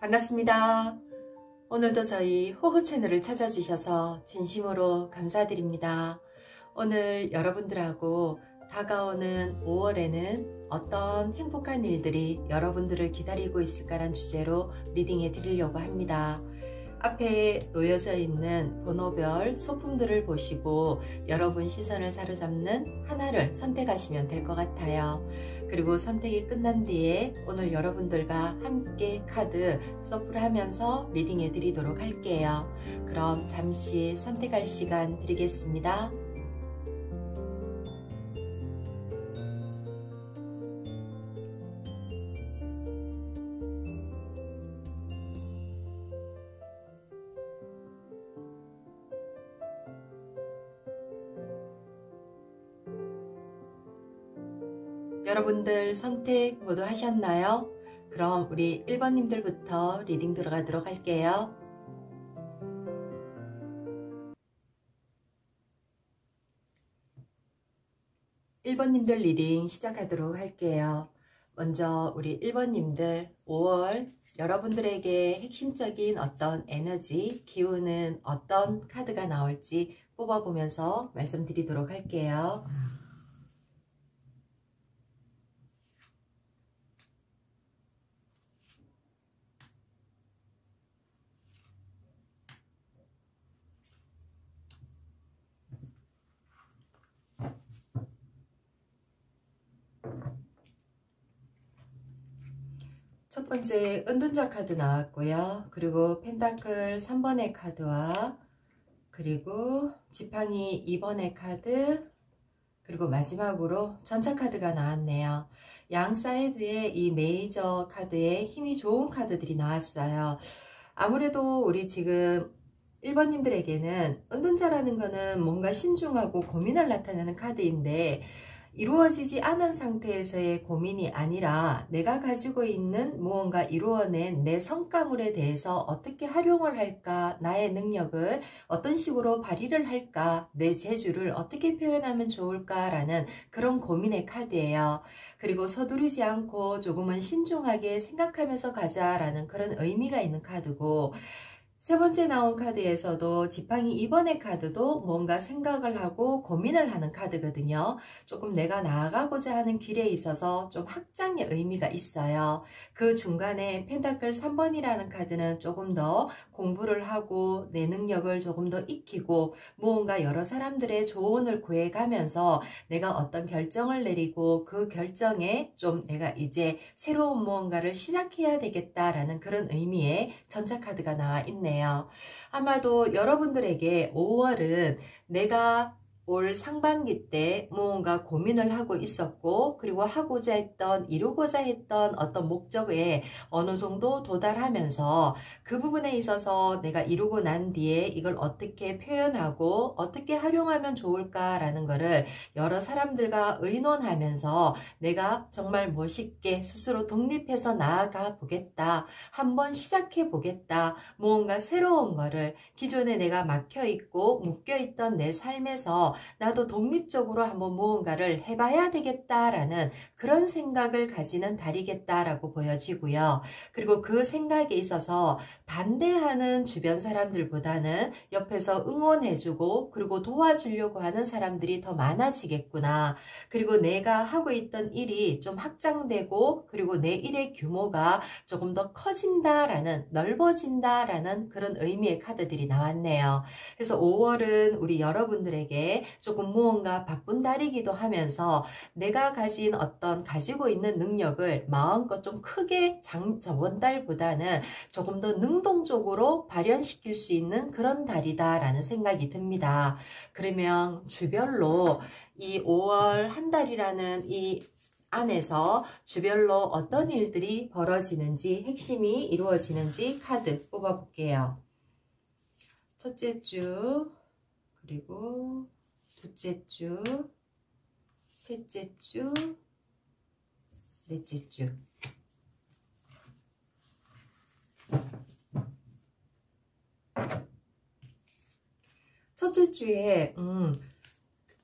반갑습니다. 오늘도 저희 호호 채널을 찾아주셔서 진심으로 감사드립니다. 오늘 여러분들하고 다가오는 5월에는 어떤 행복한 일들이 여러분들을 기다리고 있을까란 주제로 리딩해 드리려고 합니다. 앞에 놓여져 있는 번호별 소품들을 보시고 여러분 시선을 사로잡는 하나를 선택하시면 될 것 같아요. 그리고 선택이 끝난 뒤에 오늘 여러분들과 함께 카드 서프를 하면서 리딩해 드리도록 할게요. 그럼 잠시 선택할 시간 드리겠습니다. 여러분들 선택 모두 하셨나요? 그럼 우리 1번님들부터 리딩 들어가도록 할게요. 1번님들 리딩 시작하도록 할게요. 먼저 우리 1번님들 5월 여러분들에게 핵심적인 어떤 에너지, 기운은 어떤 카드가 나올지 뽑아보면서 말씀드리도록 할게요. 첫 번째 은둔자 카드 나왔고요. 그리고 펜타클 3번의 카드와 그리고 지팡이 2번의 카드, 그리고 마지막으로 전차 카드가 나왔네요. 양 사이드에 이 메이저 카드에 힘이 좋은 카드들이 나왔어요. 아무래도 우리 지금 1번님들에게는 은둔자라는 거는 뭔가 신중하고 고민을 나타내는 카드인데, 이루어지지 않은 상태에서의 고민이 아니라 내가 가지고 있는 무언가 이루어낸 내 성과물에 대해서 어떻게 활용을 할까, 나의 능력을 어떤 식으로 발휘를 할까, 내 재주를 어떻게 표현하면 좋을까라는 그런 고민의 카드예요. 그리고 서두르지 않고 조금은 신중하게 생각하면서 가자라는 그런 의미가 있는 카드고, 세 번째 나온 카드에서도 지팡이 2번의 카드도 뭔가 생각을 하고 고민을 하는 카드거든요. 조금 내가 나아가고자 하는 길에 있어서 좀 확장의 의미가 있어요. 그 중간에 펜타클 3번이라는 카드는 조금 더 공부를 하고 내 능력을 조금 더 익히고 무언가 여러 사람들의 조언을 구해가면서 내가 어떤 결정을 내리고 그 결정에 좀 내가 이제 새로운 무언가를 시작해야 되겠다라는 그런 의미의 전차 카드가 나와 있네요. 아마도 여러분들에게 5월은 내가 올 상반기 때 무언가 고민을 하고 있었고, 그리고 하고자 했던, 이루고자 했던 어떤 목적에 어느 정도 도달하면서 그 부분에 있어서 내가 이루고 난 뒤에 이걸 어떻게 표현하고 어떻게 활용하면 좋을까라는 거를 여러 사람들과 의논하면서 내가 정말 멋있게 스스로 독립해서 나아가 보겠다, 한번 시작해 보겠다, 무언가 새로운 거를 기존에 내가 막혀있고 묶여있던 내 삶에서 나도 독립적으로 한번 무언가를 해봐야 되겠다라는 그런 생각을 가지는 달이겠다라고 보여지고요. 그리고 그 생각에 있어서 반대하는 주변 사람들보다는 옆에서 응원해주고 그리고 도와주려고 하는 사람들이 더 많아지겠구나. 그리고 내가 하고 있던 일이 좀 확장되고 그리고 내 일의 규모가 조금 더 커진다라는, 넓어진다라는 그런 의미의 카드들이 나왔네요. 그래서 5월은 우리 여러분들에게 조금 무언가 바쁜 달이기도 하면서 내가 가지고 있는 능력을 마음껏 좀 크게 저번 달보다는 조금 더 능동적으로 발현시킬 수 있는 그런 달이다라는 생각이 듭니다. 그러면 주별로 이 5월 한 달이라는 이 안에서 주별로 어떤 일들이 벌어지는지, 핵심이 이루어지는지 카드 뽑아볼게요. 첫째 주, 그리고 둘째 주, 셋째 주, 넷째 주. 첫째 주에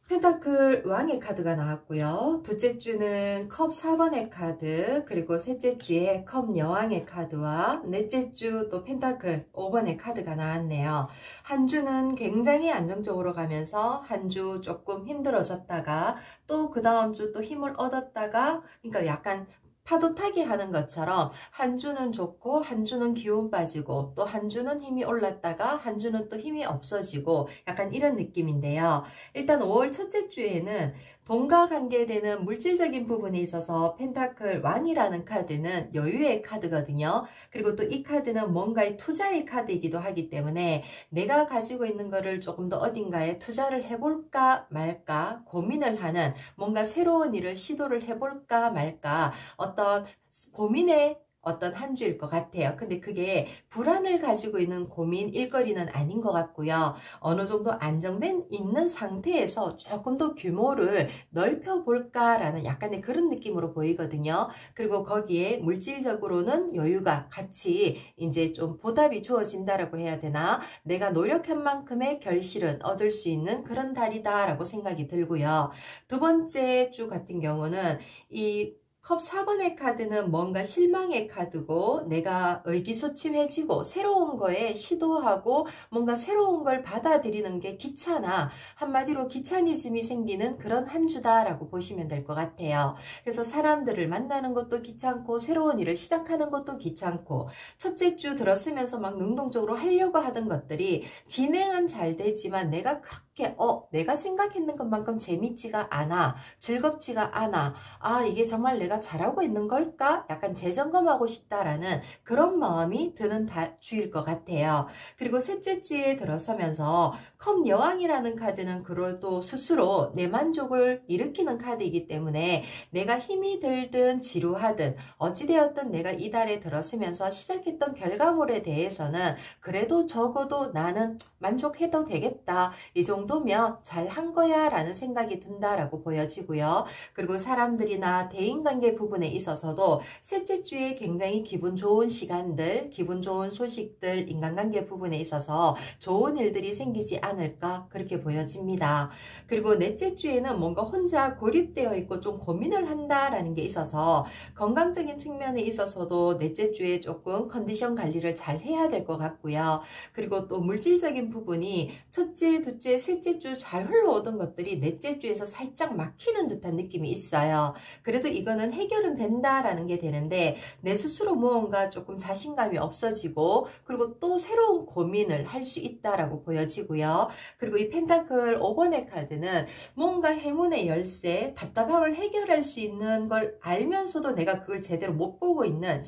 펜타클 왕의 카드가 나왔고요. 둘째 주는 컵 4번의 카드, 그리고 셋째 주에 컵 여왕의 카드와 넷째 주 또 펜타클 5번의 카드가 나왔네요. 한 주는 굉장히 안정적으로 가면서 한 주 조금 힘들어졌다가 또 그 다음 주 또 힘을 얻었다가, 그러니까 약간 파도 타기 하는 것처럼 한 주는 좋고 한 주는 기운 빠지고 또 한 주는 힘이 올랐다가 한 주는 또 힘이 없어지고 약간 이런 느낌인데요. 일단 5월 첫째 주에는 돈과 관계되는 물질적인 부분에 있어서 펜타클 왕이라는 카드는 여유의 카드거든요. 그리고 또 이 카드는 뭔가의 투자의 카드이기도 하기 때문에 내가 가지고 있는 거를 조금 더 어딘가에 투자를 해볼까 말까 고민을 하는, 뭔가 새로운 일을 시도를 해볼까 말까 어떤 고민의 어떤 한 주일 것 같아요. 근데 그게 불안을 가지고 있는 고민 일거리는 아닌 것 같고요. 어느 정도 안정된 있는 상태에서 조금 더 규모를 넓혀볼까라는 약간의 그런 느낌으로 보이거든요. 그리고 거기에 물질적으로는 여유가 같이 이제 좀 보답이 주어진다라고 해야 되나? 내가 노력한 만큼의 결실은 얻을 수 있는 그런 달이다라고 생각이 들고요. 두 번째 주 같은 경우는 이 컵 4번의 카드는 뭔가 실망의 카드고 내가 의기소침해지고 새로운 거에 시도하고 뭔가 새로운 걸 받아들이는 게 귀찮아. 한마디로 귀차니즘이 생기는 그런 한 주다라고 보시면 될 것 같아요. 그래서 사람들을 만나는 것도 귀찮고 새로운 일을 시작하는 것도 귀찮고 첫째 주 들었으면서 막 능동적으로 하려고 하던 것들이 진행은 잘 되지만 내가 그렇게 내가 생각했는 것만큼 재밌지가 않아. 즐겁지가 않아. 아, 이게 정말 내가 잘하고 있는 걸까? 약간 재점검하고 싶다라는 그런 마음이 드는 주일 것 같아요. 그리고 셋째 주에 들어서면서 컵 여왕이라는 카드는 그래도 스스로 내 만족을 일으키는 카드이기 때문에 내가 힘이 들든 지루하든 어찌되었든 내가 이 달에 들어서면서 시작했던 결과물에 대해서는 그래도 적어도 나는 만족해도 되겠다. 이 정도면 잘한 거야 라는 생각이 든다라고 보여지고요. 그리고 사람들이나 대인관계 부분에 있어서도 셋째 주에 굉장히 기분 좋은 시간들, 기분 좋은 소식들, 인간관계 부분에 있어서 좋은 일들이 생기지 않을까 그렇게 보여집니다. 그리고 넷째 주에는 뭔가 혼자 고립되어 있고 좀 고민을 한다라는 게 있어서 건강적인 측면에 있어서도 넷째 주에 조금 컨디션 관리를 잘 해야 될 것 같고요. 그리고 또 물질적인 부분이 첫째, 둘째, 셋째 주 잘 흘러오던 것들이 넷째 주에서 살짝 막히는 듯한 느낌이 있어요. 그래도 이거는 해결은 된다라는 게 되는데 내 스스로 무언가 조금 자신감이 없어지고 그리고 또 새로운 고민을 할 수 있다라고 보여지고요. 그리고 이 펜타클 5번의 카드는 뭔가 행운의 열쇠, 답답함을 해결할 수 있는 걸 알면서도 내가 그걸 제대로 못 보고 있는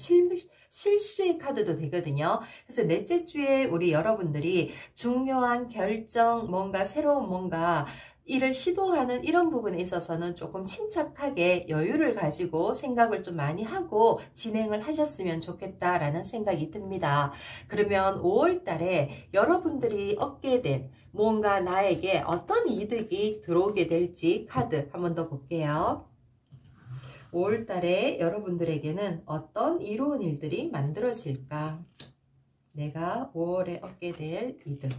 실수의 카드도 되거든요. 그래서 넷째 주에 우리 여러분들이 중요한 결정, 뭔가 새로운 뭔가 일을 시도하는 이런 부분에 있어서는 조금 침착하게 여유를 가지고 생각을 좀 많이 하고 진행을 하셨으면 좋겠다라는 생각이 듭니다. 그러면 5월 달에 여러분들이 얻게 된 뭔가 나에게 어떤 이득이 들어오게 될지 카드 한 번 더 볼게요. 5월 달에 여러분들에게는 어떤 이로운 일들이 만들어질까? 내가 5월에 얻게 될 이득.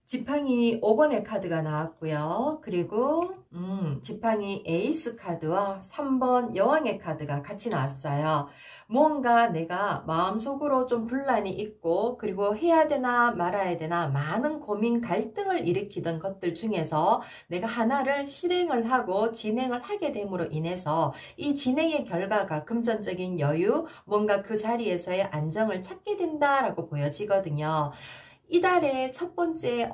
지팡이 5번의 카드가 나왔고요. 그리고 지팡이 에이스 카드와 3번 여왕의 카드가 같이 나왔어요. 무언가 내가 마음속으로 좀 분란이 있고 그리고 해야 되나 말아야 되나 많은 고민 갈등을 일으키던 것들 중에서 내가 하나를 실행을 하고 진행을 하게 됨으로 인해서 이 진행의 결과가 금전적인 여유, 뭔가 그 자리에서의 안정을 찾게 된다라고 보여지거든요. 이달의 첫 번째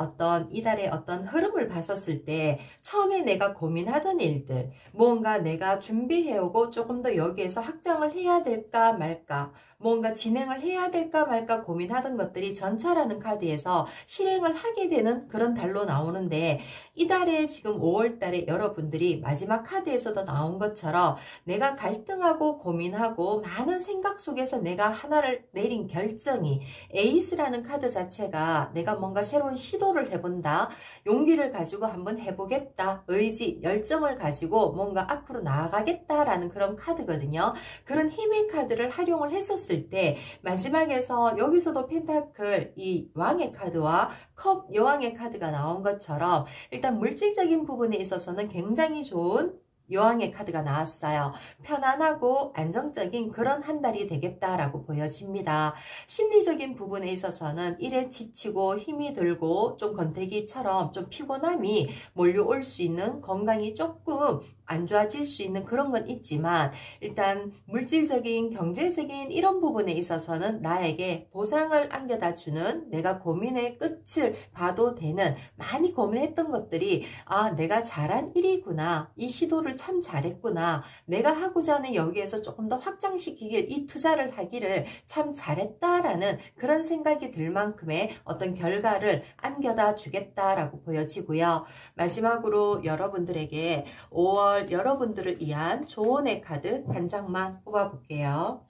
이달의 어떤 흐름을 봤었을 때 처음에 내가 고민하던 일들, 뭔가 내가 준비해오고 조금 더 여기에서 확장을 해야 될까 말까, 뭔가 진행을 해야 될까 말까 고민하던 것들이 전차라는 카드에서 실행을 하게 되는 그런 달로 나오는데, 이달에 지금 5월달에 여러분들이 마지막 카드에서도 나온 것처럼 내가 갈등하고 고민하고 많은 생각 속에서 내가 하나를 내린 결정이, 에이스라는 카드 자체가 내가 뭔가 새로운 시도를 해본다, 용기를 가지고 한번 해보겠다, 의지, 열정을 가지고 뭔가 앞으로 나아가겠다라는 그런 카드거든요. 그런 힘의 카드를 활용을 했었을 때 마지막에서 여기서도 펜타클 이 왕의 카드와 컵 여왕의 카드가 나온 것처럼 일단 물질적인 부분에 있어서는 굉장히 좋은 여왕의 카드가 나왔어요. 편안하고 안정적인 그런 한 달이 되겠다라고 보여집니다. 심리적인 부분에 있어서는 일에 지치고 힘이 들고 좀 권태기처럼 좀 피곤함이 몰려올 수 있는, 건강이 조금 안 좋아질 수 있는 그런 건 있지만, 일단 물질적인 경제적인 이런 부분에 있어서는 나에게 보상을 안겨다 주는, 내가 고민의 끝을 봐도 되는, 많이 고민했던 것들이 내가 잘한 일이구나, 이 시도를 참 잘했구나, 내가 하고자 하는 여기에서 조금 더 확장시키길, 이 투자를 하기를 참 잘했다라는 그런 생각이 들 만큼의 어떤 결과를 안겨다 주겠다라고 보여지고요. 마지막으로 여러분들에게 5월 여러분들을 위한 조언의 카드 한 장만 뽑아볼게요.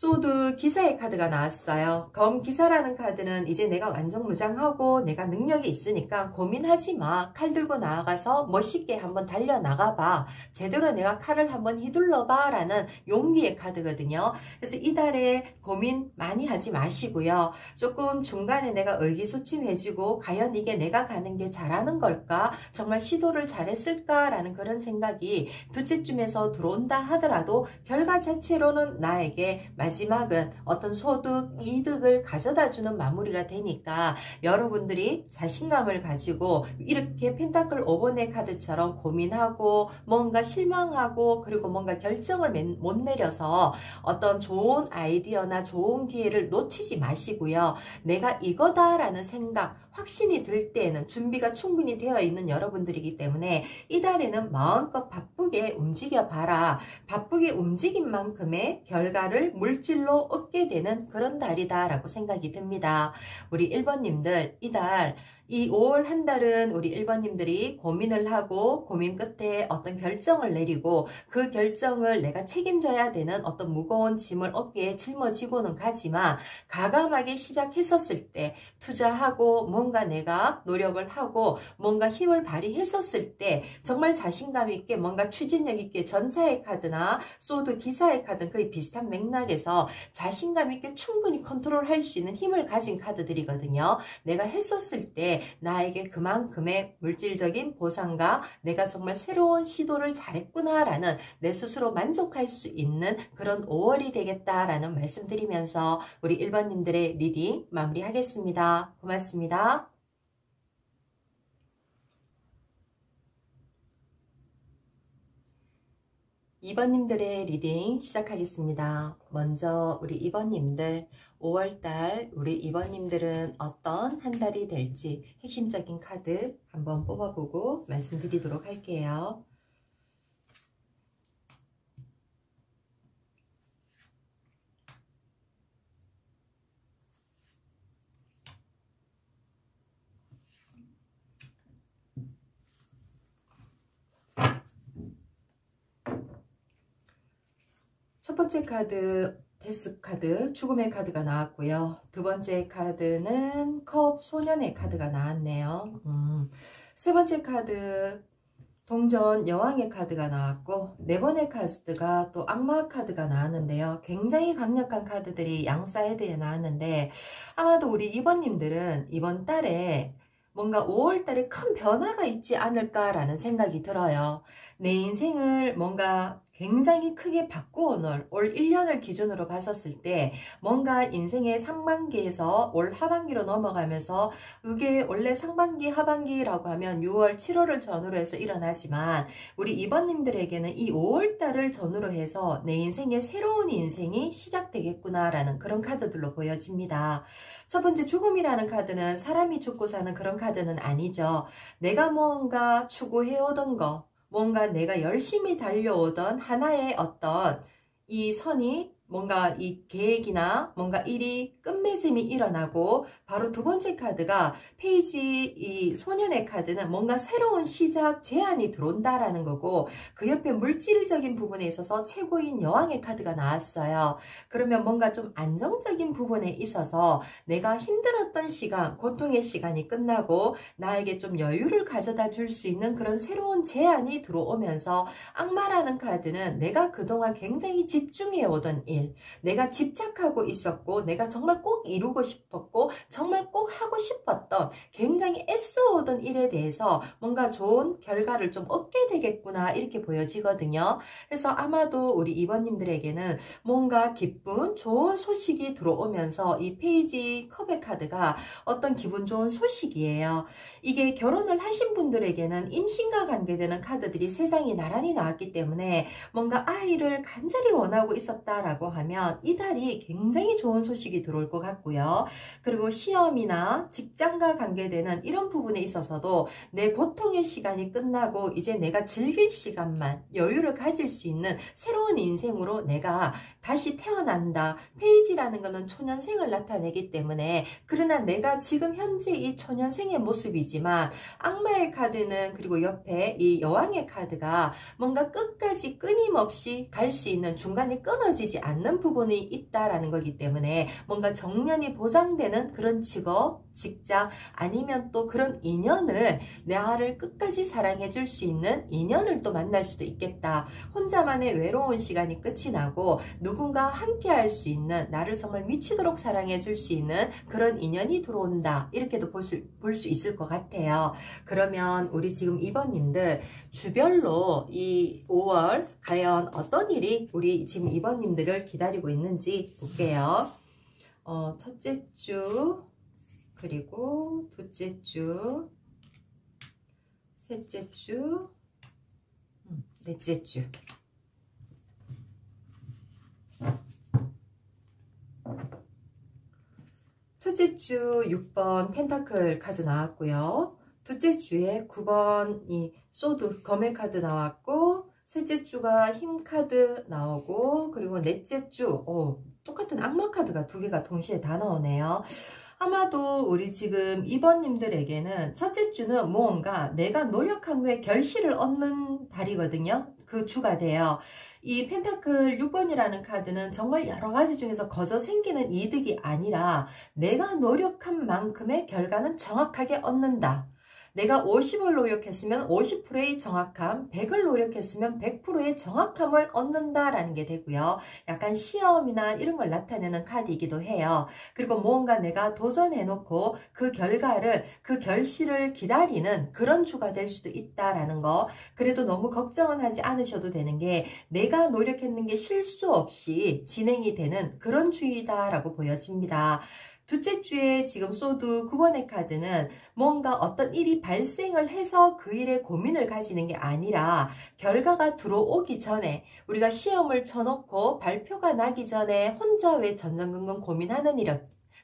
소드 기사의 카드가 나왔어요. 검 기사라는 카드는 이제 내가 완전무장하고 내가 능력이 있으니까 고민하지 마. 칼 들고 나아가서 멋있게 한번 달려나가봐. 제대로 내가 칼을 한번 휘둘러봐 라는 용기의 카드거든요. 그래서 이달에 고민 많이 하지 마시고요. 조금 중간에 내가 의기소침해지고 과연 이게 내가 가는 게 잘하는 걸까? 정말 시도를 잘했을까? 라는 그런 생각이 둘째쯤에서 들어온다 하더라도 결과 자체로는 나에게 마지막은 어떤 소득, 이득을 가져다주는 마무리가 되니까 여러분들이 자신감을 가지고 이렇게 펜타클 5번의 카드처럼 고민하고 뭔가 실망하고 그리고 뭔가 결정을 못 내려서 어떤 좋은 아이디어나 좋은 기회를 놓치지 마시고요. 내가 이거다라는 생각, 확신이 들 때에는 준비가 충분히 되어 있는 여러분들이기 때문에 이달에는 마음껏 바쁘게 움직여 봐라. 바쁘게 움직인 만큼의 결과를 물질로 얻게 되는 그런 달이다 라고 생각이 듭니다. 우리 1번님들 이달 이 5월 한 달은 우리 1번님들이 고민을 하고 고민 끝에 어떤 결정을 내리고 그 결정을 내가 책임져야 되는 어떤 무거운 짐을 어깨에 짊어지고는 가지만 과감하게 시작했었을 때 투자하고 뭔가 내가 노력을 하고 뭔가 힘을 발휘했었을 때 정말 자신감 있게 뭔가 추진력 있게 전차의 카드나 소드 기사의 카드는 거의 비슷한 맥락에서 자신감 있게 충분히 컨트롤할 수 있는 힘을 가진 카드들이거든요. 내가 했었을 때 나에게 그만큼의 물질적인 보상과 내가 정말 새로운 시도를 잘했구나 라는 내 스스로 만족할 수 있는 그런 5월이 되겠다라는 말씀드리면서 우리 1번님들의 리딩 마무리하겠습니다. 고맙습니다. 2번님들의 리딩 시작하겠습니다. 먼저 우리 2번님들 5월달 우리 2번님들은 어떤 한 달이 될지 핵심적인 카드 한번 뽑아보고 말씀드리도록 할게요. 첫 번째 카드 데스 카드 죽음의 카드가 나왔고요. 두 번째 카드는 컵 소년의 카드가 나왔네요. 세 번째 카드 동전 여왕의 카드가 나왔고 네 번의 카드가 또 악마 카드가 나왔는데요. 굉장히 강력한 카드들이 양 사이드에 나왔는데 아마도 우리 2번님들은 이번 달에 뭔가 5월달에 큰 변화가 있지 않을까라는 생각이 들어요. 내 인생을 뭔가 굉장히 크게 바꾸어 놓을 올 1년을 기준으로 봤었을 때 뭔가 인생의 상반기에서 올 하반기로 넘어가면서 이게 원래 상반기 하반기라고 하면 6월 7월을 전후로 해서 일어나지만 우리 2번님들에게는 이 5월달을 전후로 해서 내 인생의 새로운 인생이 시작되겠구나 라는 그런 카드들로 보여집니다. 첫 번째 죽음이라는 카드는 사람이 죽고 사는 그런 카드는 아니죠. 내가 뭔가 추구해오던 거 뭔가 내가 열심히 달려오던 하나의 어떤 이 선이 뭔가 이 계획이나 뭔가 일이 끝맺음이 일어나고, 바로 두 번째 카드가 페이지 이 소년의 카드는 뭔가 새로운 시작 제안이 들어온다라는 거고, 그 옆에 물질적인 부분에 있어서 최고인 여왕의 카드가 나왔어요. 그러면 뭔가 좀 안정적인 부분에 있어서 내가 힘들었던 시간, 고통의 시간이 끝나고 나에게 좀 여유를 가져다 줄 수 있는 그런 새로운 제안이 들어오면서, 악마라는 카드는 내가 그동안 굉장히 집중해 오던 일, 내가 집착하고 있었고 내가 정말 꼭 이루고 싶었고 정말 꼭 하고 싶었던, 굉장히 애써오던 일에 대해서 뭔가 좋은 결과를 좀 얻게 되겠구나, 이렇게 보여지거든요. 그래서 아마도 우리 2번님들에게는 뭔가 기쁜 좋은 소식이 들어오면서 이 페이지 컵의 카드가 어떤 기분 좋은 소식이에요. 이게 결혼을 하신 분들에게는 임신과 관계되는 카드들이 세상에 나란히 나왔기 때문에 뭔가 아이를 간절히 원하고 있었다라고 하면 이달이 굉장히 좋은 소식이 들어올 것 같고요. 그리고 시험이나 직장과 관계되는 이런 부분에 있어서도 내 고통의 시간이 끝나고 이제 내가 즐길 시간만, 여유를 가질 수 있는 새로운 인생으로 내가 다시 태어난다. 페이지라는 것은 초년생을 나타내기 때문에, 그러나 내가 지금 현재 이 초년생의 모습이지만 악마의 카드는, 그리고 옆에 이 여왕의 카드가 뭔가 끝까지 끊임없이 갈 수 있는, 중간에 끊어지지 않는 부분이 있다라는 거기 때문에 뭔가 정년이 보장되는 그런 직업, 직장, 아니면 또 그런 인연을, 나를 끝까지 사랑해 줄 수 있는 인연을 또 만날 수도 있겠다. 혼자만의 외로운 시간이 끝이 나고 누군가 함께 할 수 있는, 나를 정말 미치도록 사랑해 줄 수 있는 그런 인연이 들어온다, 이렇게도 볼 수 있을 것 같아요. 그러면 우리 지금 2번님들 주별로 이 5월 과연 어떤 일이 우리 지금 2번님들을 기다리고 있는지 볼게요. 첫째 주, 그리고 둘째 주, 셋째 주, 넷째 주. 첫째 주 6번 펜타클 카드 나왔고요. 둘째 주에 9번 이 소드, 검의 카드 나왔고, 셋째 주가 힘 카드 나오고, 그리고 넷째 주 똑같은 악마 카드가 두 개가 동시에 다 나오네요. 아마도 우리 지금 2번님들에게는 첫째 주는 뭔가 내가 노력한 후에 결실을 얻는 달이거든요. 그 주가 돼요. 이 펜타클 6번이라는 카드는 정말 여러 가지 중에서 거저 생기는 이득이 아니라 내가 노력한 만큼의 결과는 정확하게 얻는다. 내가 50을 노력했으면 50%의 정확함, 100을 노력했으면 100%의 정확함을 얻는다라는 게 되고요. 약간 시험이나 이런 걸 나타내는 카드이기도 해요. 그리고 뭔가 내가 도전해놓고 그 결과를, 그 결실을 기다리는 그런 주가 될 수도 있다라는 거. 그래도 너무 걱정은 하지 않으셔도 되는 게, 내가 노력했는 게 실수 없이 진행이 되는 그런 주이다라고 보여집니다. 둘째 주에 지금 소드 9번의 카드는 뭔가 어떤 일이 발생을 해서 그 일에 고민을 가지는 게 아니라 결과가 들어오기 전에, 우리가 시험을 쳐놓고 발표가 나기 전에 혼자 왜 전전긍긍 고민하는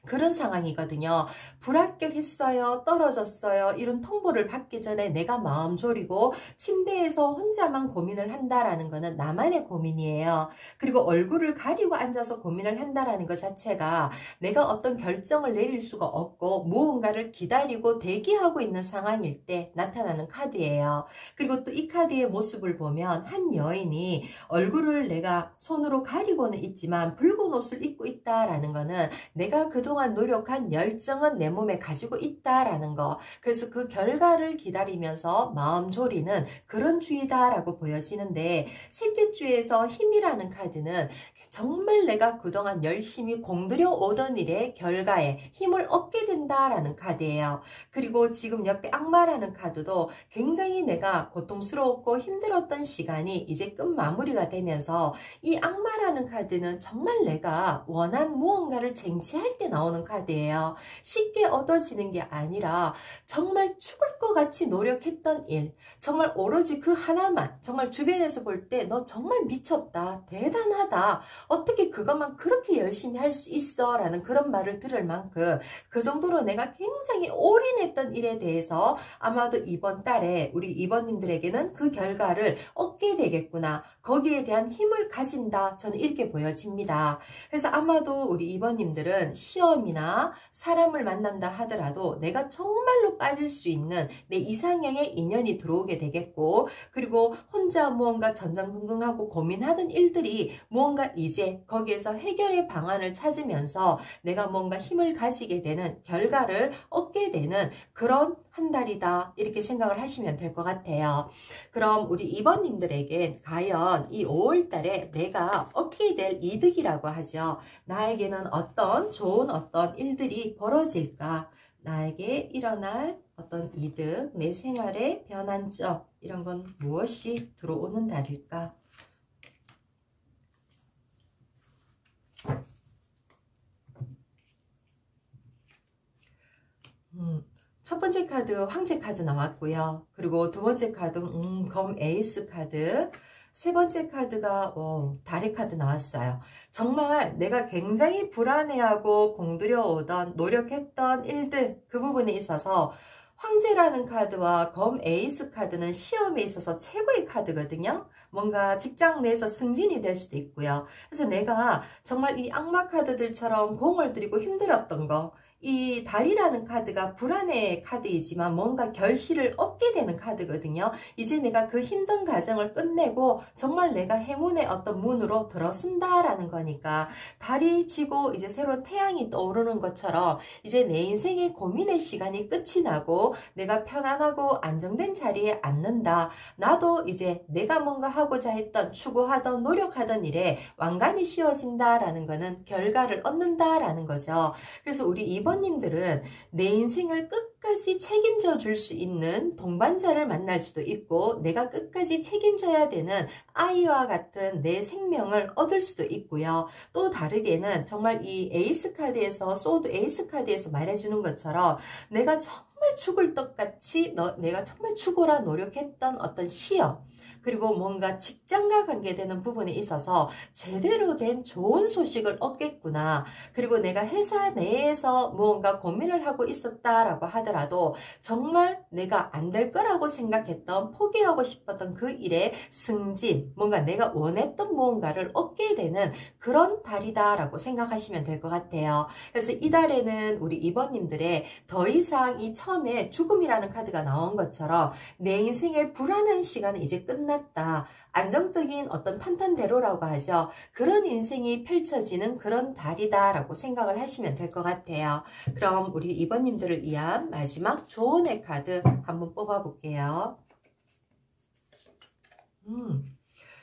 그런 상황이거든요. 불합격했어요, 떨어졌어요, 이런 통보를 받기 전에 내가 마음 졸이고 침대에서 혼자만 고민을 한다라는 거는 나만의 고민이에요. 그리고 얼굴을 가리고 앉아서 고민을 한다라는 것 자체가 내가 어떤 결정을 내릴 수가 없고 무언가를 기다리고 대기하고 있는 상황일 때 나타나는 카드예요. 그리고 또 이 카드의 모습을 보면 한 여인이 얼굴을 내가 손으로 가리고는 있지만 붉은 옷을 입고 있다라는 거는 내가 그동안 노력한 열정은 내 몸에 가지고 있다라는 거. 그래서 그 결과를 기다리면서 마음 졸이는 그런 주의다라고 보여지는데, 셋째 주에서 힘이라는 카드는 정말 내가 그동안 열심히 공들여 오던 일의 결과에 힘을 얻게 된다라는 카드예요. 그리고 지금 옆에 악마라는 카드도 굉장히 내가 고통스러웠고 힘들었던 시간이 이제 끝 마무리가 되면서, 이 악마라는 카드는 정말 내가 원한 무언가를 쟁취할 때 나오는 카드예요. 쉽게 얻어지는 게 아니라 정말 죽을 것 꿈과 같이 노력했던 일, 정말 오로지 그 하나만, 정말 주변에서 볼 때 너 정말 미쳤다, 대단하다, 어떻게 그것만 그렇게 열심히 할 수 있어? 라는 그런 말을 들을 만큼 그 정도로 내가 굉장히 올인했던 일에 대해서 아마도 이번 달에 우리 이번님들에게는 그 결과를 얻게 되겠구나, 거기에 대한 힘을 가진다, 저는 이렇게 보여집니다. 그래서 아마도 우리 이번님들은 시험이나 사람을 만난다 하더라도 내가 정말로 빠질 수 있는 내 이상형의 인연이 들어오게 되겠고, 그리고 혼자 무언가 전전긍긍하고 고민하던 일들이 무언가 이제 거기에서 해결의 방안을 찾으면서 내가 뭔가 힘을 가지게 되는 결과를 얻게 되는 그런 한 달이다, 이렇게 생각을 하시면 될 것 같아요. 그럼 우리 이번님들에게 과연 이 5월 달에 내가 얻게 될 이득이라고 하죠. 나에게는 어떤 좋은 어떤 일들이 벌어질까? 나에게 일어날 어떤 이득, 내 생활의 변환점, 이런 건 무엇이 들어오는 달일까? 첫 번째 카드 황제 카드 나왔고요. 그리고 두 번째 카드 검 에이스 카드, 세 번째 카드가 달의 카드 나왔어요. 정말 내가 굉장히 불안해하고 공들여 오던 노력했던 일들, 그 부분에 있어서 황제라는 카드와 검 에이스 카드는 시험에 있어서 최고의 카드거든요. 뭔가 직장 내에서 승진이 될 수도 있고요. 그래서 내가 정말 이 악마 카드들처럼 공을 들이고 힘들었던 거, 이 달이라는 카드가 불안의 카드이지만 뭔가 결실을 얻게 되는 카드거든요. 이제 내가 그 힘든 과정을 끝내고 정말 내가 행운의 어떤 문으로 들어선다라는 거니까, 달이 지고 이제 새로운 태양이 떠오르는 것처럼 이제 내 인생의 고민의 시간이 끝이 나고 내가 편안하고 안정된 자리에 앉는다. 나도 이제 내가 뭔가 하고자 했던, 추구하던, 노력하던 일에 왕관이 씌워진다라는 거는 결과를 얻는다라는 거죠. 그래서 우리 이번님들은 내 인생을 끝까지 책임져 줄 수 있는 동반자를 만날 수도 있고, 내가 끝까지 책임져야 되는 아이와 같은 내 생명을 얻을 수도 있고요. 또 다르게는 정말 이 에이스 카드에서, 소드 에이스 카드에서 말해주는 것처럼 내가 정말 죽을 떡같이 내가 정말 죽어라 노력했던 어떤 시험, 그리고 뭔가 직장과 관계되는 부분에 있어서 제대로 된 좋은 소식을 얻겠구나. 그리고 내가 회사 내에서 무언가 고민을 하고 있었다라고 하더라도 정말 내가 안 될 거라고 생각했던, 포기하고 싶었던 그 일의 승진, 뭔가 내가 원했던 무언가를 얻게 되는 그런 달이다라고 생각하시면 될 것 같아요. 그래서 이 달에는 우리 이번님들의 더 이상 이 처음에 죽음이라는 카드가 나온 것처럼 내 인생의 불안한 시간은 이제 끝났다. 안정적인 어떤 탄탄대로라고 하죠. 그런 인생이 펼쳐지는 그런 달이다라고 생각을 하시면 될 것 같아요. 그럼 우리 이번님들을 위한 마지막 조언의 카드 한번 뽑아볼게요.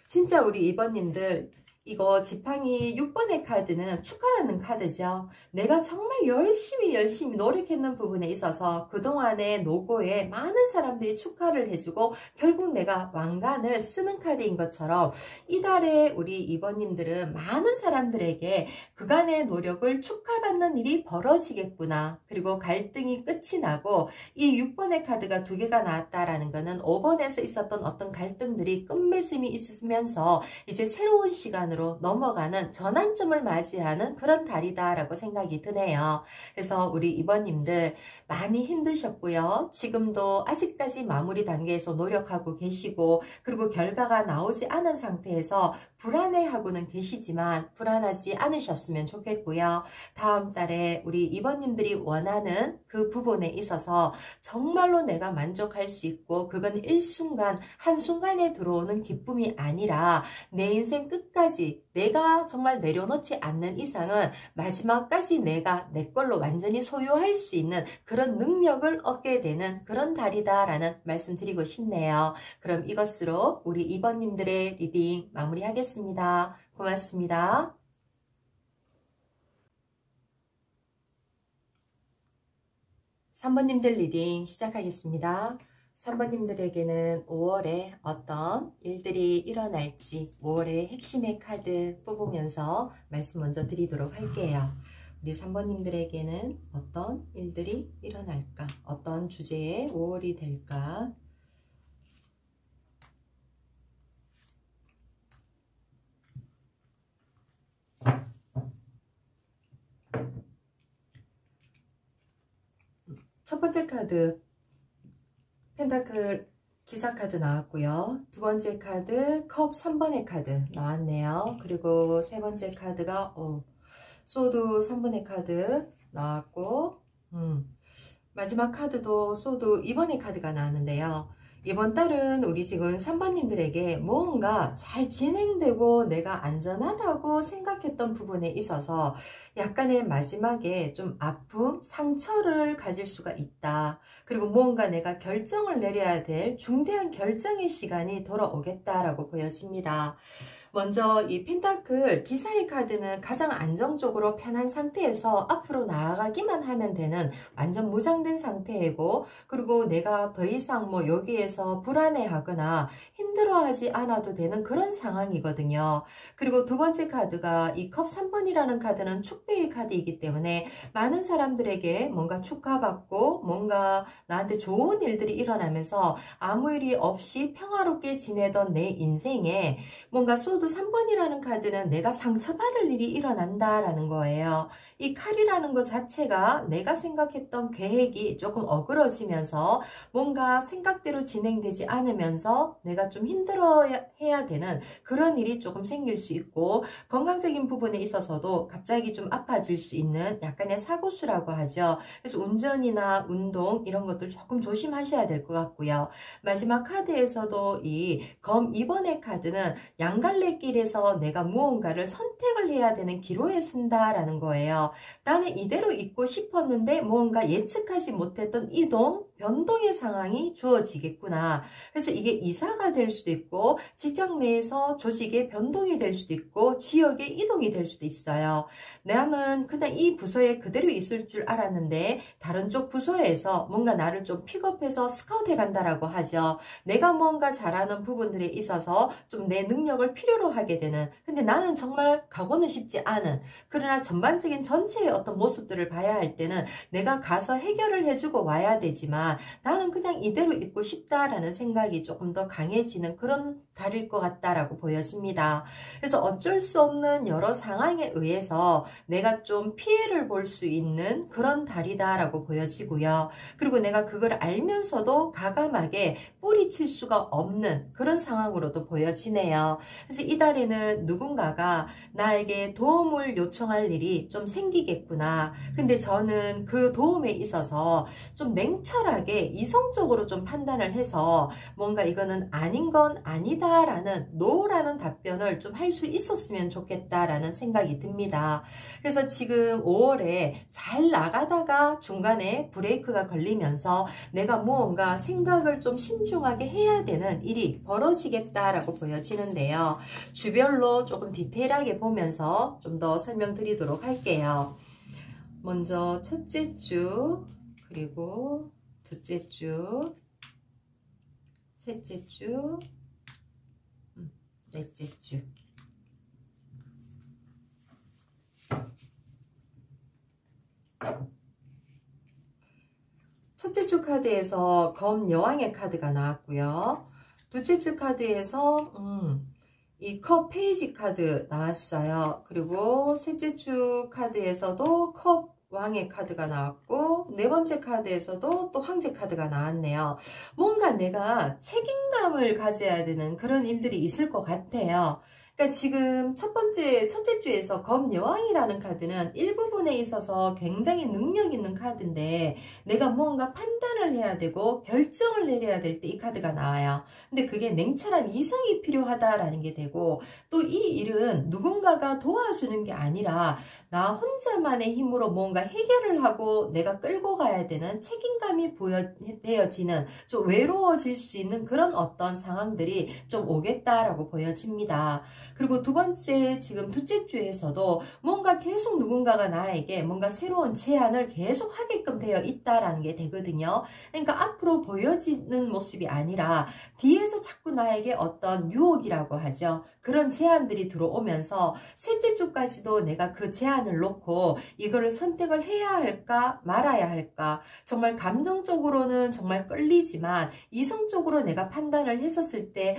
진짜 우리 이번님들, 이거 지팡이 6번의 카드는 축하하는 카드죠. 내가 정말 열심히 노력했는 부분에 있어서 그동안의 노고에 많은 사람들이 축하를 해주고 결국 내가 왕관을 쓰는 카드인 것처럼 이달에 우리 이번님들은 많은 사람들에게 그간의 노력을 축하받는 일이 벌어지겠구나. 그리고 갈등이 끝이 나고, 이 6번의 카드가 두 개가 나왔다라는 것은 5번에서 있었던 어떤 갈등들이 끝맺음이 있으면서 이제 새로운 시간으로 넘어가는 전환점을 맞이하는 그런 달이다라고 생각이 드네요. 그래서 우리 이번님들 많이 힘드셨고요. 지금도 아직까지 마무리 단계에서 노력하고 계시고, 그리고 결과가 나오지 않은 상태에서 불안해하고는 계시지만 불안하지 않으셨으면 좋겠고요. 다음 달에 우리 이번님들이 원하는 그 부분에 있어서 정말로 내가 만족할 수 있고, 그건 일순간 한순간에 들어오는 기쁨이 아니라 내 인생 끝까지 내가 정말 내려놓지 않는 이상은 마지막까지 내가 내 걸로 완전히 소유할 수 있는 그런 능력을 얻게 되는 그런 달이다라는 말씀 드리고 싶네요. 그럼 이것으로 우리 이번님들의 리딩 마무리하겠습니다. 고맙습니다. 3번님들 리딩 시작하겠습니다. 3번님들에게는 5월에 어떤 일들이 일어날지 5월의 핵심의 카드 뽑으면서 말씀 먼저 드리도록 할게요. 우리 3번님들에게는 어떤 일들이 일어날까? 어떤 주제의 5월이 될까? 첫 번째 카드 펜타클 기사 카드 나왔고요. 두 번째 카드 컵 3번의 카드 나왔네요. 그리고 세 번째 카드가 소드 3번의 카드 나왔고 마지막 카드도 소드 2번의 카드가 나왔는데요. 이번 달은 우리 지금 3번님들에게 무언가 잘 진행되고 내가 안전하다고 생각했던 부분에 있어서 약간의 마지막에 좀 아픔, 상처를 가질 수가 있다. 그리고 무언가 내가 결정을 내려야 될 중대한 결정의 시간이 돌아오겠다라고 보여집니다. 먼저 이 펜타클 기사의 카드는 가장 안정적으로 편한 상태에서 앞으로 나아가기만 하면 되는 완전 무장된 상태이고, 그리고 내가 더 이상 뭐 여기에서 불안해하거나 힘들어하지 않아도 되는 그런 상황이거든요. 그리고 두 번째 카드가 이 컵 3번이라는 카드는 축배의 카드이기 때문에 많은 사람들에게 뭔가 축하받고 뭔가 나한테 좋은 일들이 일어나면서 아무 일이 없이 평화롭게 지내던 내 인생에 뭔가 소드 3번이라는 카드는 내가 상처받을 일이 일어난다라는 거예요. 이 칼이라는 것 자체가 내가 생각했던 계획이 조금 어그러지면서 뭔가 생각대로 진행되지 않으면서 내가 좀 힘들어해야 되는 그런 일이 조금 생길 수 있고, 건강적인 부분에 있어서도 갑자기 좀 아파질 수 있는 약간의 사고수라고 하죠. 그래서 운전이나 운동 이런 것들 조금 조심하셔야 될 것 같고요. 마지막 카드에서도 이 검 2번의 카드는 양갈래길에서 내가 무언가를 선택을 해야 되는 기로에 쓴다라는 거예요. 나는 이대로 있고 싶었는데 무언가 예측하지 못했던 이동, 변동의 상황이 주어지겠구나. 그래서 이게 이사가 될 수도 있고 직장 내에서 조직의 변동이 될 수도 있고 지역의 이동이 될 수도 있어요. 나는 그냥 이 부서에 그대로 있을 줄 알았는데 다른 쪽 부서에서 뭔가 나를 좀 픽업해서 스카우트해 간다라고 하죠. 내가 뭔가 잘하는 부분들에 있어서 좀 내 능력을 필요로 하게 되는, 근데 나는 정말 가고는 싶지 않은, 그러나 전반적인 전체의 어떤 모습들을 봐야 할 때는 내가 가서 해결을 해주고 와야 되지만 나는 그냥 이대로 있고 싶다라는 생각이 조금 더 강해지는 그런 달일 것 같다라고 보여집니다. 그래서 어쩔 수 없는 여러 상황에 의해서 내가 좀 피해를 볼 수 있는 그런 달이다라고 보여지고요. 그리고 내가 그걸 알면서도 과감하게 뿌리칠 수가 없는 그런 상황으로도 보여지네요. 그래서 이 달에는 누군가가 나에게 도움을 요청할 일이 좀 생기겠구나. 근데 저는 그 도움에 있어서 좀 냉철하게 이성적으로 좀 판단을 해서 뭔가 이거는 아닌 건 아니다라는 노라는 답변을 좀 할 수 있었으면 좋겠다라는 생각이 듭니다. 그래서 지금 5월에 잘 나가다가 중간에 브레이크가 걸리면서 내가 무언가 생각을 좀 신중하게 해야 되는 일이 벌어지겠다라고 보여지는데요. 주별로 조금 디테일하게 보면서 좀 더 설명드리도록 할게요. 먼저 첫째 주, 그리고 둘째 주, 셋째 주, 넷째 주. 첫째 주 카드에서 검 여왕의 카드가 나왔고요. 둘째 주 카드에서 이 컵 페이지 카드 나왔어요. 그리고 셋째 주 카드에서도 컵 왕의 카드가 나왔고, 네 번째 카드에서도 또 황제 카드가 나왔네요. 뭔가 내가 책임감을 가져야 되는 그런 일들이 있을 것 같아요. 그러니까 지금 첫째 주에서 검 여왕이라는 카드는 일부분에 있어서 굉장히 능력 있는 카드인데 내가 무언가 판단을 해야 되고 결정을 내려야 될 때 이 카드가 나와요. 근데 그게 냉철한 이성이 필요하다라는 게 되고, 또 이 일은 누군가가 도와주는 게 아니라 나 혼자만의 힘으로 뭔가 해결을 하고 내가 끌고 가야 되는 책임감이 되어지는, 좀 외로워질 수 있는 그런 어떤 상황들이 좀 오겠다라고 보여집니다. 그리고 두 번째, 지금 둘째 주에서도 뭔가 계속 누군가가 나에게 뭔가 새로운 제안을 계속 하게끔 되어 있다라는 게 되거든요. 그러니까 앞으로 보여지는 모습이 아니라 뒤에서 자꾸 나에게 어떤 유혹이라고 하죠. 그런 제안들이 들어오면서 셋째 주까지도 내가 그 제안을 놓고 이거를 선택을 해야 할까 말아야 할까, 정말 감정적으로는 정말 끌리지만 이성적으로 내가 판단을 했었을 때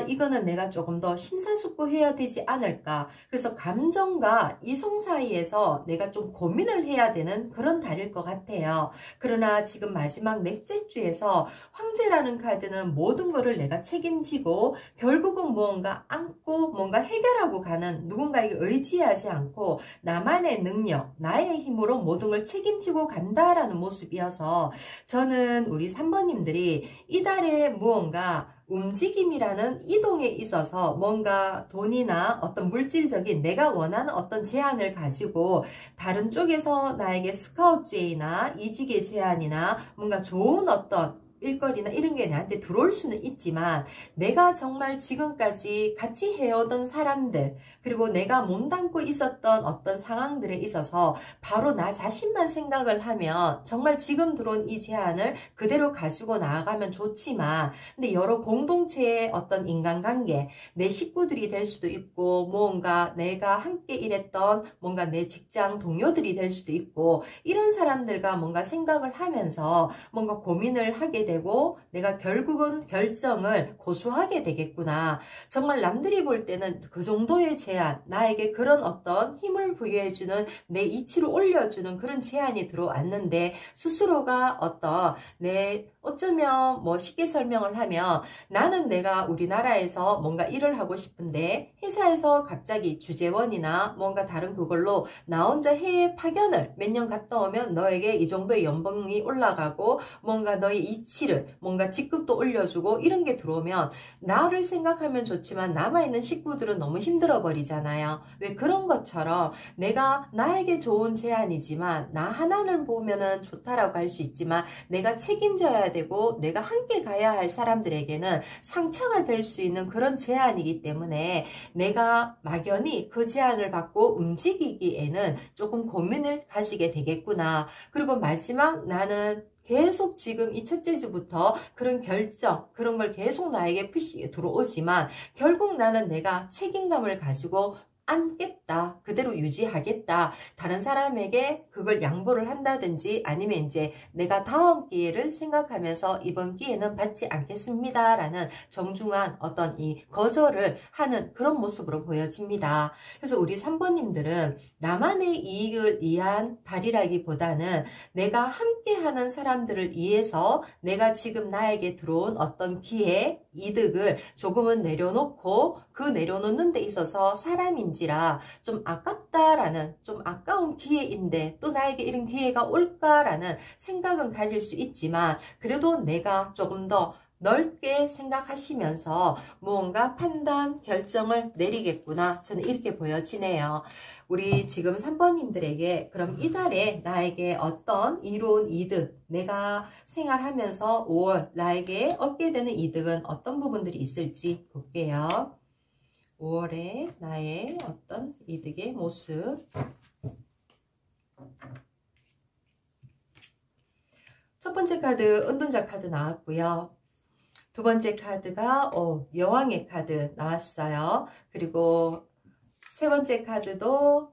이거는 내가 조금 더 심사숙고해야 되지 않을까. 그래서 감정과 이성 사이에서 내가 좀 고민을 해야 되는 그런 달일 것 같아요. 그러나 지금 마지막 넷째 주에서 황제라는 카드는 모든 것을 내가 책임지고 결국은 무언가 안고 뭔가 해결하고 가는, 누군가에게 의지하지 않고 나만의 능력, 나의 힘으로 모든 걸 책임지고 간다라는 모습이어서 저는 우리 3번님들이 이달에 무언가 움직임이라는 이동에 있어서 뭔가 돈이나 어떤 물질적인 내가 원하는 어떤 제안을 가지고 다른 쪽에서 나에게 스카우트 제의나 이직의 제안이나 뭔가 좋은 어떤 일거리나 이런 게 나한테 들어올 수는 있지만, 내가 정말 지금까지 같이 해오던 사람들, 그리고 내가 몸담고 있었던 어떤 상황들에 있어서 바로 나 자신만 생각을 하면 정말 지금 들어온 이 제안을 그대로 가지고 나아가면 좋지만, 근데 여러 공동체의 어떤 인간관계, 내 식구들이 될 수도 있고 뭔가 내가 함께 일했던 뭔가 내 직장 동료들이 될 수도 있고, 이런 사람들과 뭔가 생각을 하면서 뭔가 고민을 하게 되고 내가 결국은 결정을 고수하게 되겠구나. 정말 남들이 볼 때는 그 정도의 제안, 나에게 그런 어떤 힘을 부여해주는, 내 이치를 올려주는 그런 제안이 들어왔는데, 스스로가 어떤 어쩌면 뭐 쉽게 설명을 하면, 나는 내가 우리나라에서 뭔가 일을 하고 싶은데 회사에서 갑자기 주재원이나 뭔가 다른 그걸로 나 혼자 해외 파견을 몇 년 갔다 오면 너에게 이 정도의 연봉이 올라가고 뭔가 너의 이치를, 뭔가 직급도 올려주고 이런 게 들어오면 나를 생각하면 좋지만 남아있는 식구들은 너무 힘들어 버리잖아요. 왜 그런 것처럼 내가 나에게 좋은 제안이지만 나 하나를 보면은 좋다라고 할 수 있지만 내가 책임져야 되고 내가 함께 가야 할 사람들에게는 상처가 될 수 있는 그런 제안이기 때문에 내가 막연히 그 제안을 받고 움직이기에는 조금 고민을 가지게 되겠구나. 그리고 마지막, 나는 계속 지금 이 첫째 주부터 그런 결정, 그런 걸 계속 나에게 푸시 들어오지만 결국 나는 내가 책임감을 가지고 안겠다, 그대로 유지하겠다, 다른 사람에게 그걸 양보를 한다든지 아니면 이제 내가 다음 기회를 생각하면서 이번 기회는 받지 않겠습니다 라는 정중한 어떤 이 거절을 하는 그런 모습으로 보여집니다. 그래서 우리 3번님들은 나만의 이익을 위한 달이라기보다는 내가 함께하는 사람들을 위해서 내가 지금 나에게 들어온 어떤 기회, 이득을 조금은 내려놓고 그 내려놓는 데 있어서 사람인지라 좀 아깝다라는, 좀 아까운 기회인데 또 나에게 이런 기회가 올까라는 생각은 가질 수 있지만, 그래도 내가 조금 더 넓게 생각하시면서 무언가 판단, 결정을 내리겠구나, 저는 이렇게 보여지네요. 우리 지금 3번님들에게 그럼 이달에 나에게 어떤 이로운 이득, 내가 생활하면서 5월 나에게 얻게 되는 이득은 어떤 부분들이 있을지 볼게요. 5월에 나의 어떤 이득의 모습. 첫 번째 카드 은둔자 카드 나왔고요. 두 번째 카드가 여왕의 카드 나왔어요. 그리고 세 번째 카드도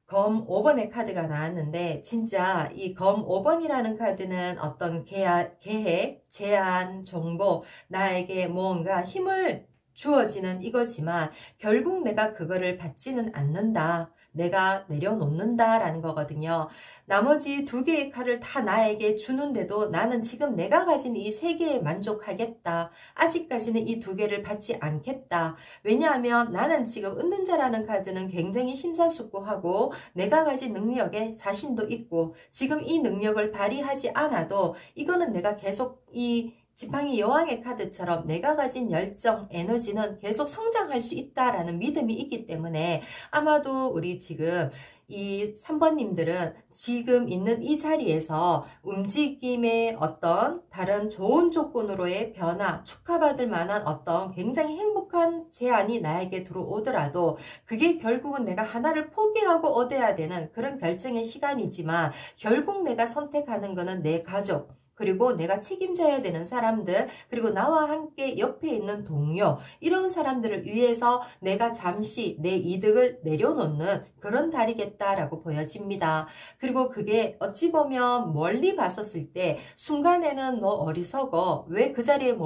검 5번의 카드가 나왔는데, 진짜 이 검 5번이라는 카드는 어떤 계획, 제안, 정보, 나에게 무언가 힘을 주어지는 이거지만 결국 내가 그거를 받지는 않는다, 내가 내려놓는다 라는 거거든요. 나머지 두 개의 칼을 다 나에게 주는데도 나는 지금 내가 가진 이 세 개에 만족하겠다, 아직까지는 이 두 개를 받지 않겠다. 왜냐하면 나는 지금 은둔자라는 카드는 굉장히 심사숙고하고 내가 가진 능력에 자신도 있고 지금 이 능력을 발휘하지 않아도 이거는 내가 계속 이 지팡이 여왕의 카드처럼 내가 가진 열정, 에너지는 계속 성장할 수 있다라는 믿음이 있기 때문에 아마도 우리 지금 이 3번님들은 지금 있는 이 자리에서 움직임의 어떤 다른 좋은 조건으로의 변화, 축하받을 만한 어떤 굉장히 행복한 제안이 나에게 들어오더라도 그게 결국은 내가 하나를 포기하고 얻어야 되는 그런 결정의 시간이지만 결국 내가 선택하는 것은 내 가족, 그리고 내가 책임져야 되는 사람들, 그리고 나와 함께 옆에 있는 동료, 이런 사람들을 위해서 내가 잠시 내 이득을 내려놓는 그런 달이겠다라고 보여집니다. 그리고 그게 어찌 보면 멀리 봤었을 때 순간에는 너 어리석어, 왜 그 자리에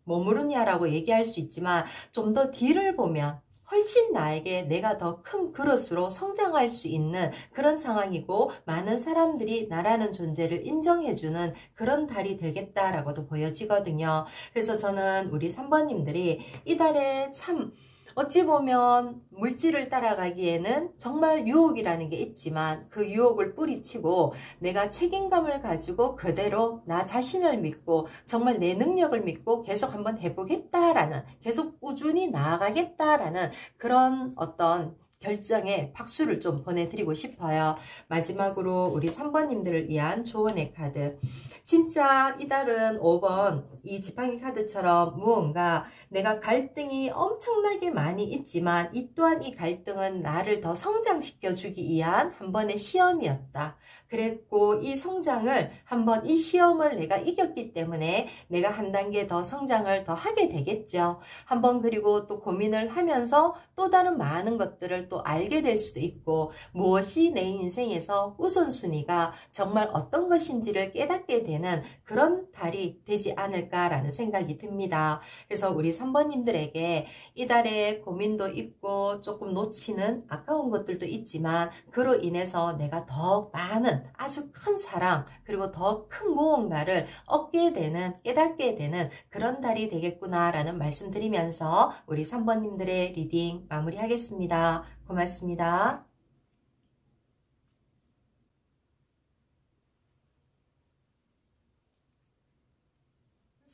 머무르냐라고 얘기할 수 있지만, 좀 더 뒤를 보면 훨씬 나에게 내가 더 큰 그릇으로 성장할 수 있는 그런 상황이고, 많은 사람들이 나라는 존재를 인정해주는 그런 달이 되겠다라고도 보여지거든요. 그래서 저는 우리 3번님들이 이 달에 참 어찌 보면 물질을 따라가기에는 정말 유혹이라는 게 있지만, 그 유혹을 뿌리치고 내가 책임감을 가지고 그대로 나 자신을 믿고 정말 내 능력을 믿고 계속 한번 해보겠다라는, 계속 꾸준히 나아가겠다라는 그런 어떤 결정에 박수를 좀 보내드리고 싶어요. 마지막으로 우리 3번님들을 위한 조언의 카드. 진짜 이달은 5번 이 지팡이 카드처럼 무언가 내가 갈등이 엄청나게 많이 있지만, 이 또한 이 갈등은 나를 더 성장시켜 주기 위한 한 번의 시험이었다. 그랬고 이 성장을 한번, 이 시험을 내가 이겼기 때문에 내가 한 단계 더 성장을 더 하게 되겠죠. 한번, 그리고 또 고민을 하면서 또 다른 많은 것들을 또 알게 될 수도 있고, 무엇이 내 인생에서 우선순위가 정말 어떤 것인지를 깨닫게 되는 그런 달이 되지 않을까라는 생각이 듭니다. 그래서 우리 3번님들에게 이달에 고민도 있고 조금 놓치는 아까운 것들도 있지만, 그로 인해서 내가 더 많은 아주 큰 사랑, 그리고 더 큰 무언가를 얻게 되는, 깨닫게 되는 그런 달이 되겠구나라는 말씀 드리면서 우리 3번님들의 리딩 마무리하겠습니다. 고맙습니다.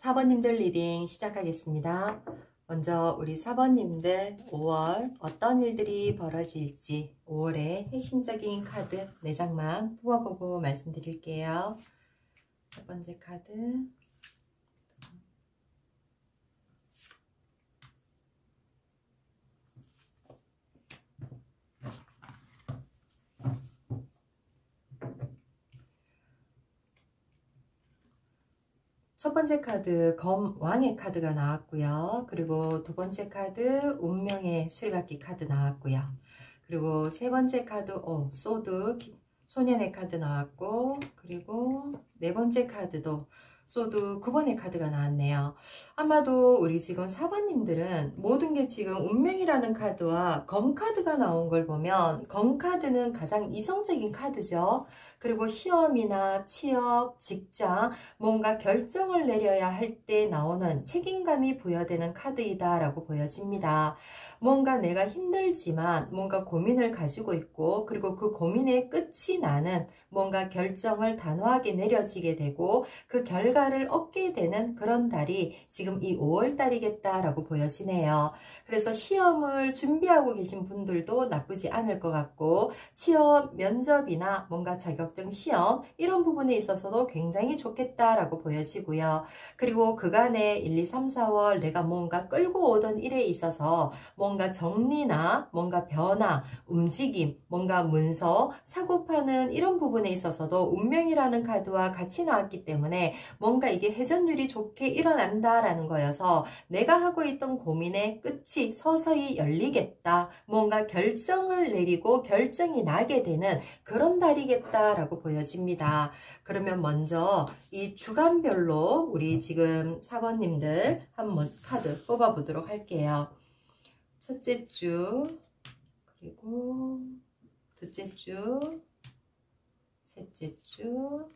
4번님들 리딩 시작하겠습니다. 먼저 우리 4번님들 5월 어떤 일들이 벌어질지 5월의 핵심적인 카드 4장만 뽑아보고 말씀드릴게요. 첫 번째 카드, 첫 번째 카드 검왕의 카드가 나왔고요. 그리고 두 번째 카드 운명의 수레바퀴 카드 나왔고요. 그리고 세 번째 카드 소드 소년의 카드 나왔고, 그리고 네 번째 카드도 소드 9번의 카드가 나왔네요. 아마도 우리 지금 4번님들은 모든 게 지금 운명이라는 카드와 검 카드가 나온 걸 보면, 검 카드는 가장 이성적인 카드죠. 그리고 시험이나 취업, 직장, 뭔가 결정을 내려야 할 때 나오는 책임감이 부여되는 카드이다 라고 보여집니다. 뭔가 내가 힘들지만 뭔가 고민을 가지고 있고, 그리고 그 고민의 끝이 나는 뭔가 결정을 단호하게 내려지게 되고 그 결과를 얻게 되는 그런 달이 지금 이 5월 달이겠다라고 보여지네요. 그래서 시험을 준비하고 계신 분들도 나쁘지 않을 것 같고, 취업, 면접이나 뭔가 자격증 시험 이런 부분에 있어서도 굉장히 좋겠다라고 보여지고요. 그리고 그간에 1, 2, 3, 4월 내가 뭔가 끌고 오던 일에 있어서 뭔가 정리나 뭔가 변화, 움직임, 뭔가 문서, 사고파는 이런 부분에 있어서도 운명이라는 카드와 같이 나왔기 때문에 뭔가 이게 회전율이 좋게 일어난다라는 거여서 내가 하고 있던 고민의 끝이 서서히 열리겠다, 뭔가 결정을 내리고 결정이 나게 되는 그런 달이겠다라고 보여집니다. 그러면 먼저 이 주간별로 우리 지금 4번님들 한번 카드 뽑아보도록 할게요. 첫째 주, 그리고 둘째 주, 셋째 주,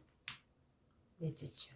넷째 주.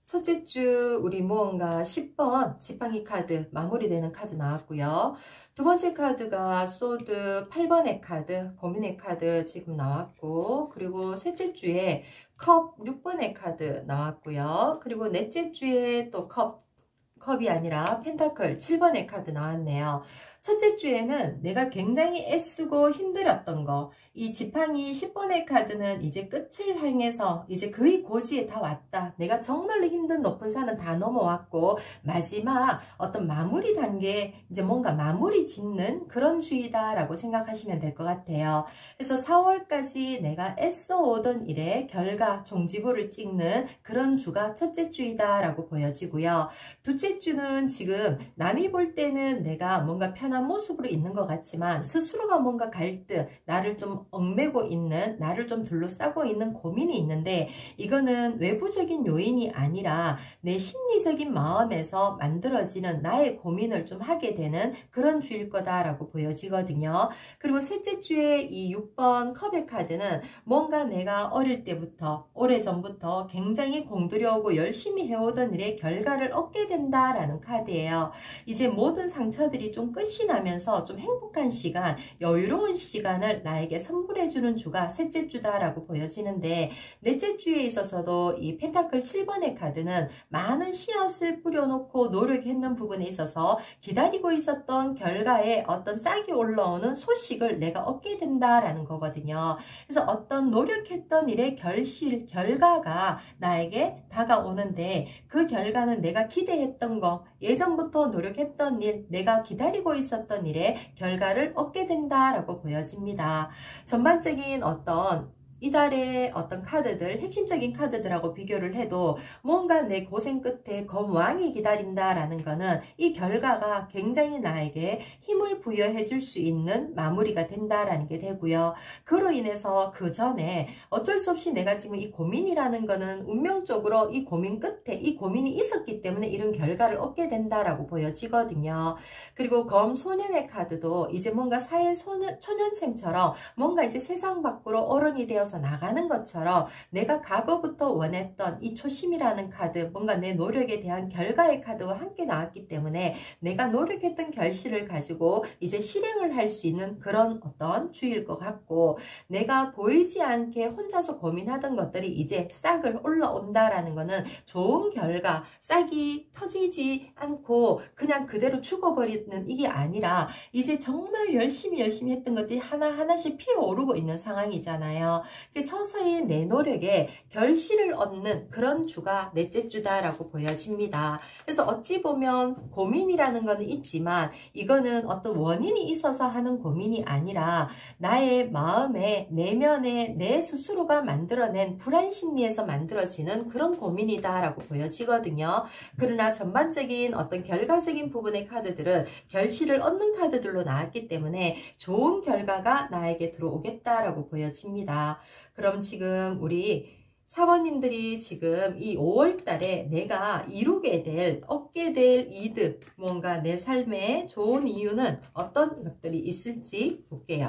첫째 주 우리 무언가 10번 지팡이 카드 마무리되는 카드 나왔고요. 두 번째 카드가 소드 8번의 카드, 고민의 카드 지금 나왔고, 그리고 셋째 주에 컵 6번의 카드 나왔고요. 그리고 넷째 주에 또 컵이 아니라 펜타클 7번의 카드 나왔네요. 첫째 주에는 내가 굉장히 애쓰고 힘들었던 거, 이 지팡이 10번의 카드는 이제 끝을 향해서 이제 거의 고지에 다 왔다. 내가 정말로 힘든 높은 산은 다 넘어왔고 마지막 어떤 마무리 단계, 이제 뭔가 마무리 짓는 그런 주의다라고 생각하시면 될 것 같아요. 그래서 4월까지 내가 애써 오던 일의 결과, 종지부를 찍는 그런 주가 첫째 주이다라고 보여지고요. 둘째 주는 지금 남이 볼 때는 내가 뭔가 편한 모습으로 있는 것 같지만 스스로가 뭔가 갈등, 나를 좀 얽매고 있는, 나를 좀 둘러싸고 있는 고민이 있는데 이거는 외부적인 요인이 아니라 내 심리적인 마음에서 만들어지는 나의 고민을 좀 하게 되는 그런 주일 거다라고 보여지거든요. 그리고 셋째 주에 이 6번 컵의 카드는 뭔가 내가 어릴 때부터, 오래전부터 굉장히 공들여오고 열심히 해오던 일의 결과를 얻게 된다라는 카드예요. 이제 모든 상처들이 좀 끝이 나면서 좀 행복한 시간, 여유로운 시간을 나에게 선물해주는 주가 셋째 주다라고 보여지는데 넷째 주에 있어서도 이 펜타클 7번의 카드는 많은 씨앗을 뿌려놓고 노력했는 부분에 있어서 기다리고 있었던 결과에 어떤 싹이 올라오는 소식을 내가 얻게 된다라는 거거든요. 그래서 어떤 노력했던 일의 결과가 나에게 다가오는데 그 결과는 내가 기대했던 거, 예전부터 노력했던 일, 내가 기다리고 있었던 일의 결과를 얻게 된다라고 보여집니다. 전반적인 어떤 이달의 어떤 카드들, 핵심적인 카드들하고 비교를 해도 뭔가 내 고생 끝에 검왕이 기다린다라는 거는 이 결과가 굉장히 나에게 힘을 부여해 줄 수 있는 마무리가 된다라는 게 되고요. 그로 인해서 그 전에 어쩔 수 없이 내가 지금 이 고민이라는 거는 운명적으로 이 고민 끝에 이 고민이 있었기 때문에 이런 결과를 얻게 된다라고 보여지거든요. 그리고 검소년의 카드도 이제 뭔가 사회 초년생처럼 뭔가 이제 세상 밖으로 어른이 되어서 나가는 것처럼 내가 과거부터 원했던 이 초심이라는 카드, 뭔가 내 노력에 대한 결과의 카드와 함께 나왔기 때문에 내가 노력했던 결실을 가지고 이제 실행을 할 수 있는 그런 어떤 주일 것 같고 내가 보이지 않게 혼자서 고민하던 것들이 이제 싹을 올라온다라는 거는 좋은 결과, 싹이 터지지 않고 그냥 그대로 죽어버리는 이게 아니라 이제 정말 열심히 했던 것들이 하나하나씩 피어오르고 있는 상황이잖아요. 서서히 내 노력에 결실을 얻는 그런 주가 넷째 주다라고 보여집니다. 그래서 어찌 보면 고민이라는 거는 있지만 이거는 어떤 원인이 있어서 하는 고민이 아니라 나의 마음에 내면에 내 스스로가 만들어낸 불안 심리에서 만들어지는 그런 고민이다라고 보여지거든요. 그러나 전반적인 어떤 결과적인 부분의 카드들은 결실을 얻는 카드들로 나왔기 때문에 좋은 결과가 나에게 들어오겠다라고 보여집니다. 그럼 지금 우리 사모님들이 지금 이 5월 달에 내가 이루게 될, 얻게 될 이득, 뭔가 내 삶에 좋은 이유는 어떤 것들이 있을지 볼게요.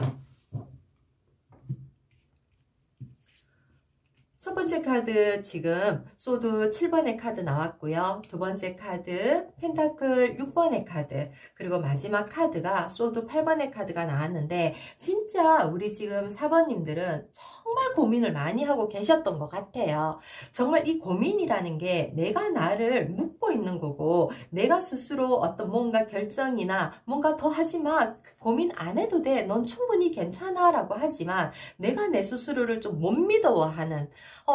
첫 번째 카드 지금 소드 7번의 카드 나왔고요. 두 번째 카드 펜타클 6번의 카드, 그리고 마지막 카드가 소드 8번의 카드가 나왔는데 진짜 우리 지금 사번님들은 정말 고민을 많이 하고 계셨던 것 같아요. 정말 이 고민이라는 게 내가 나를 묻고 있는 거고 내가 스스로 어떤 뭔가 결정이나 뭔가 더 하지만 고민 안 해도 돼, 넌 충분히 괜찮아 라고 하지만 내가 내 스스로를 좀 못 믿어하는,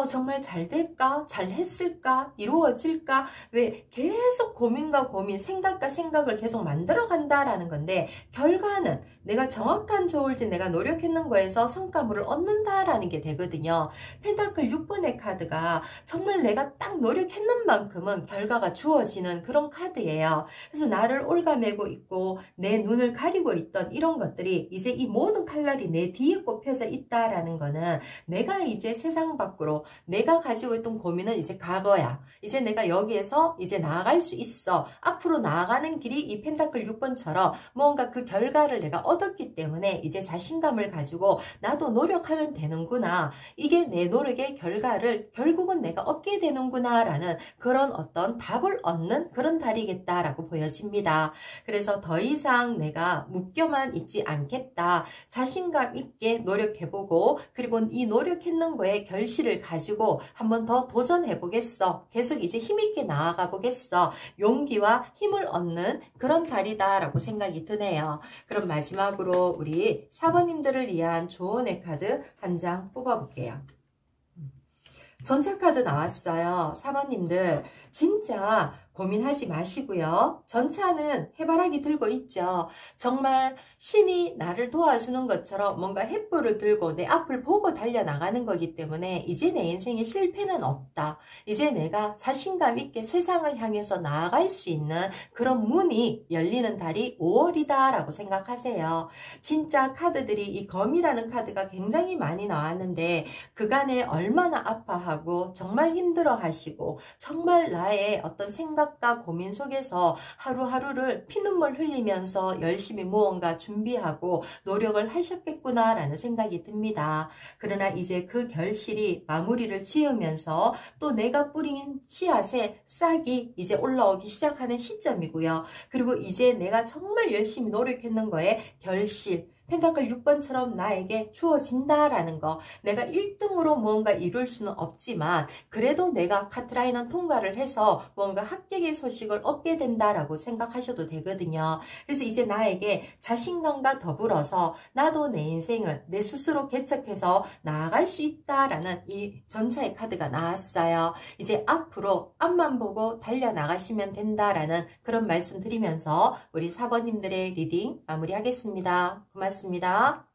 정말 잘 될까? 잘 했을까? 이루어질까? 왜 계속 고민과 고민, 생각과 생각을 계속 만들어 간다라는 건데 결과는 내가 정확한 조울지 내가 노력했는 거에서 성과물을 얻는다라는 게 되거든요. 펜타클 6번의 카드가 정말 내가 딱 노력했는 만큼은 결과가 주어지는 그런 카드예요. 그래서 나를 올가매고 있고 내 눈을 가리고 있던 이런 것들이 이제 이 모든 칼날이 내 뒤에 꼽혀져 있다라는 거는 내가 이제 세상 밖으로 내가 가지고 있던 고민은 이제 과거야. 이제 내가 여기에서 이제 나아갈 수 있어. 앞으로 나아가는 길이 이 펜타클 6번처럼 뭔가 그 결과를 내가 얻었기 때문에 이제 자신감을 가지고 나도 노력하면 되는구나. 되는구나. 이게 내 노력의 결과를 결국은 내가 얻게 되는구나 라는 그런 어떤 답을 얻는 그런 달이겠다라고 보여집니다. 그래서 더 이상 내가 묶여만 있지 않겠다. 자신감 있게 노력해보고 그리고 이 노력했는 거에 결실을 가지고 한번 더 도전해보겠어. 계속 이제 힘있게 나아가 보겠어. 용기와 힘을 얻는 그런 달이다 라고 생각이 드네요. 그럼 마지막으로 우리 사번님들을 위한 조언의 카드 한 장 뽑아볼게요. 전차 카드 나왔어요. 사번님들 진짜 고민하지 마시고요. 전차는 해바라기 들고 있죠. 정말 신이 나를 도와주는 것처럼 뭔가 횃불을 들고 내 앞을 보고 달려나가는 거기 때문에 이제 내 인생에 실패는 없다. 이제 내가 자신감 있게 세상을 향해서 나아갈 수 있는 그런 문이 열리는 달이 5월이다 라고 생각하세요. 진짜 카드들이 이 검이라는 카드가 굉장히 많이 나왔는데 그간에 얼마나 아파하고 정말 힘들어 하시고 정말 나의 어떤 생각과 고민 속에서 하루하루를 피눈물 흘리면서 열심히 무언가 준비하고 노력을 하셨겠구나 라는 생각이 듭니다. 그러나 이제 그 결실이 마무리를 지으면서 또 내가 뿌린 씨앗의 싹이 이제 올라오기 시작하는 시점이고요. 그리고 이제 내가 정말 열심히 노력했는 거에 결실 펜타클 6번처럼 나에게 주어진다라는 거. 내가 1등으로 무언가 이룰 수는 없지만 그래도 내가 카트라인은 통과를 해서 뭔가 합격의 소식을 얻게 된다라고 생각하셔도 되거든요. 그래서 이제 나에게 자신감과 더불어서 나도 내 인생을 내 스스로 개척해서 나아갈 수 있다라는 이 전차의 카드가 나왔어요. 이제 앞으로 앞만 보고 달려나가시면 된다라는 그런 말씀 드리면서 우리 사번님들의 리딩 마무리하겠습니다. 고맙습니다.